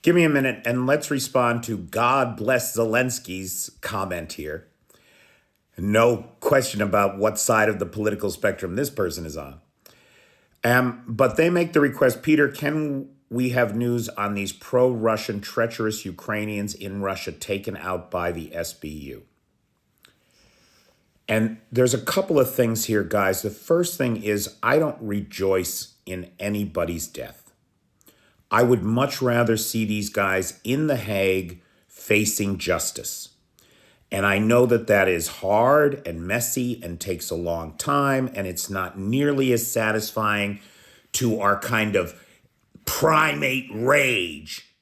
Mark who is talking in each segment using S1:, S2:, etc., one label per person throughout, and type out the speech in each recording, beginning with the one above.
S1: Give me a minute and let's respond to God bless Zelensky's comment here. No question about what side of the political spectrum this person is on. But they make the request, Peter, can we have news on these pro-Russian treacherous Ukrainians in Russia taken out by the SBU? And there's a couple of things here, guys. The first thing is I don't rejoice in anybody's death. I would much rather see these guys in The Hague facing justice. And I know that that is hard and messy and takes a long time, and it's not nearly as satisfying to our kind of primate rage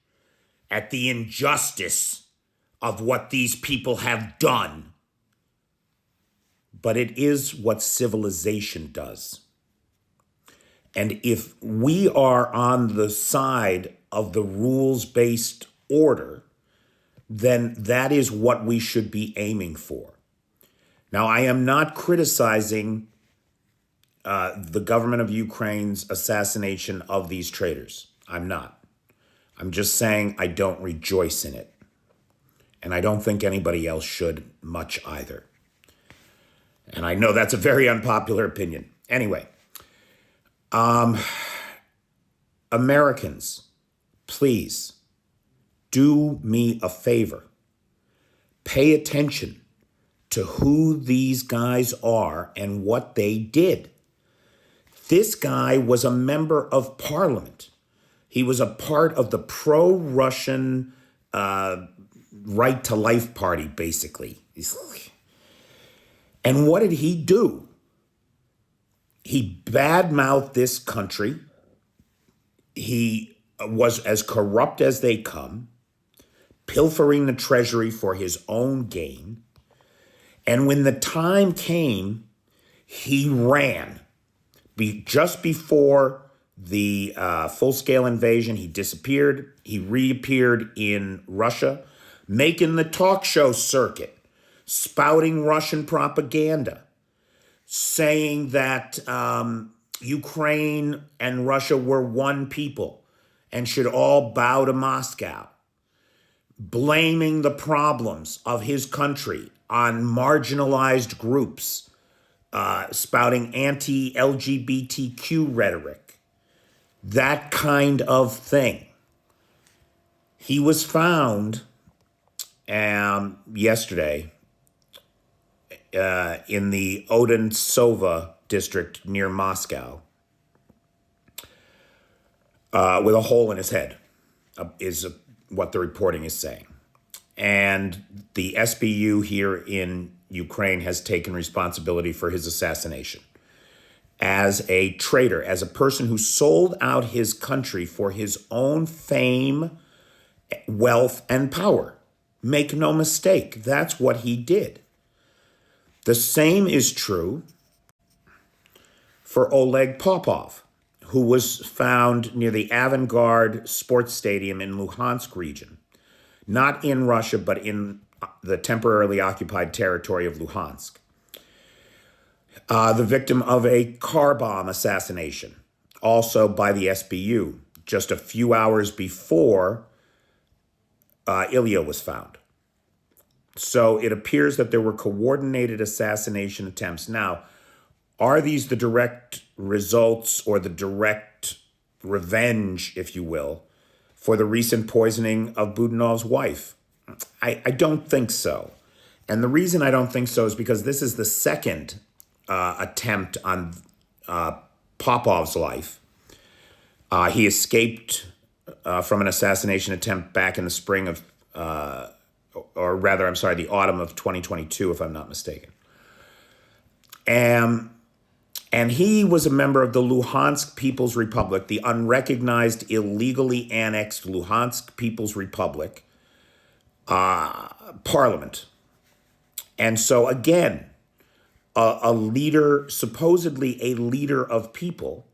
S1: at the injustice of what these people have done. But it is what civilization does. And if we are on the side of the rules-based order, then that is what we should be aiming for. Now, I am not criticizing the government of Ukraine's assassination of these traitors. I'm not. I'm just saying I don't rejoice in it. And I don't think anybody else should much either. And I know that's a very unpopular opinion. Anyway, Americans, please do me a favor. Pay attention to who these guys are and what they did. This guy was a member of parliament. He was a part of the pro-Russian Right to Life party, basically. And what did he do? He badmouthed this country. He was as corrupt as they come, pilfering the treasury for his own gain. And when the time came, he ran. Just before the full-scale invasion, he disappeared. He reappeared in Russia, making the talk show circuit, spouting Russian propaganda, saying that Ukraine and Russia were one people and should all bow to Moscow, blaming the problems of his country on marginalized groups, spouting anti-LGBTQ rhetoric, that kind of thing. He was found yesterday in the Odensova district near Moscow with a hole in his head, is what the reporting is saying. And the SBU here in Ukraine has taken responsibility for his assassination as a traitor, as a person who sold out his country for his own fame, wealth, and power. Make no mistake, that's what he did. The same is true for Oleg Popov, who was found near the Avangard Sports Stadium in Luhansk region, not in Russia, but in the temporarily occupied territory of Luhansk. The victim of a car bomb assassination, also by the SBU, just a few hours before Ilya was found. So it appears that there were coordinated assassination attempts. Now, are these the direct results or the direct revenge, if you will, for the recent poisoning of Budanov's wife? I don't think so. And the reason I don't think so is because this is the second attempt on Popov's life. He escaped from an assassination attempt back in the spring of, the autumn of 2022, if I'm not mistaken. And he was a member of the Luhansk People's Republic, the unrecognized, illegally annexed Luhansk People's Republic parliament. And so again, a leader, supposedly a leader of people,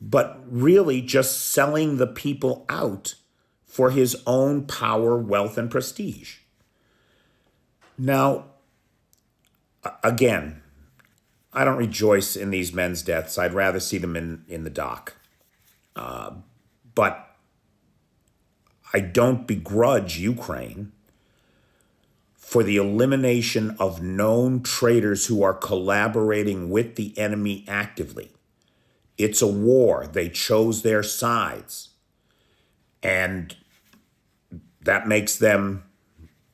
S1: but really just selling the people out for his own power, wealth, and prestige. Now, again, I don't rejoice in these men's deaths. I'd rather see them in the dock. But I don't begrudge Ukraine for the elimination of known traitors who are collaborating with the enemy actively. It's a war. They chose their sides. And that makes them,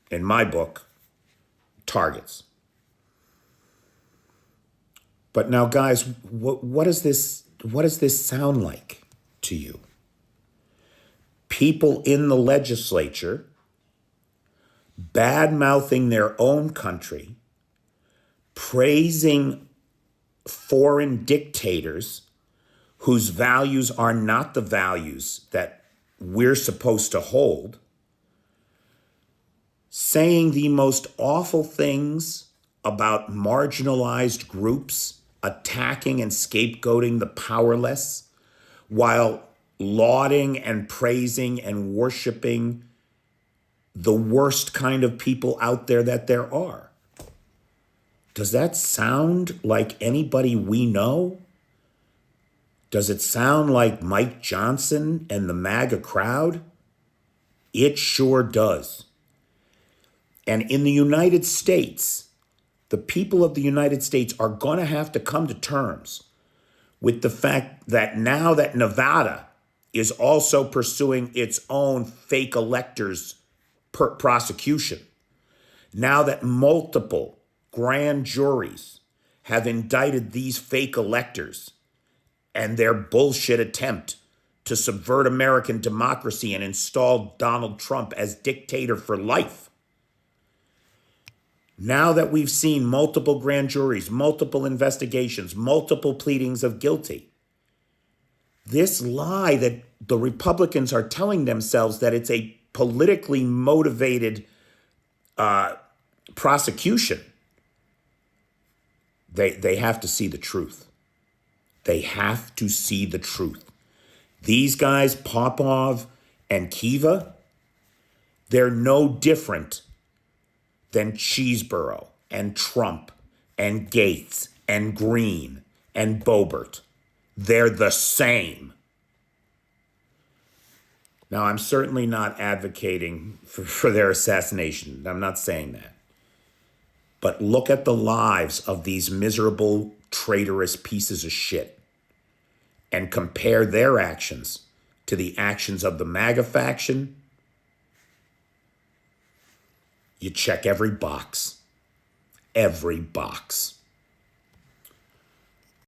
S1: in my book, targets. But now, guys, what does this sound like to you? People in the legislature bad-mouthing their own country, praising foreign dictators whose values are not the values that we're supposed to hold, saying the most awful things about marginalized groups, attacking and scapegoating the powerless, while lauding and praising and worshiping the worst kind of people out there that there are. Does that sound like anybody we know? Does it sound like Mike Johnson and the MAGA crowd? It sure does. And in the United States, the people of the United States are going to have to come to terms with the fact that now that Nevada is also pursuing its own fake electors prosecution, now that multiple grand juries have indicted these fake electors and their bullshit attempt to subvert American democracy and install Donald Trump as dictator for life. Now that we've seen multiple grand juries, multiple investigations, multiple pleadings of guilty, this lie that the Republicans are telling themselves that it's a politically motivated prosecution, they have to see the truth. They have to see the truth. These guys, Popov and Kiva, they're no different than Cheeseborough and Trump and Gates and Green and Boebert. They're the same. Now, I'm certainly not advocating for their assassination. I'm not saying that. But look at the lives of these miserable, traitorous pieces of shit and compare their actions to the actions of the MAGA faction. You check every box. Every box.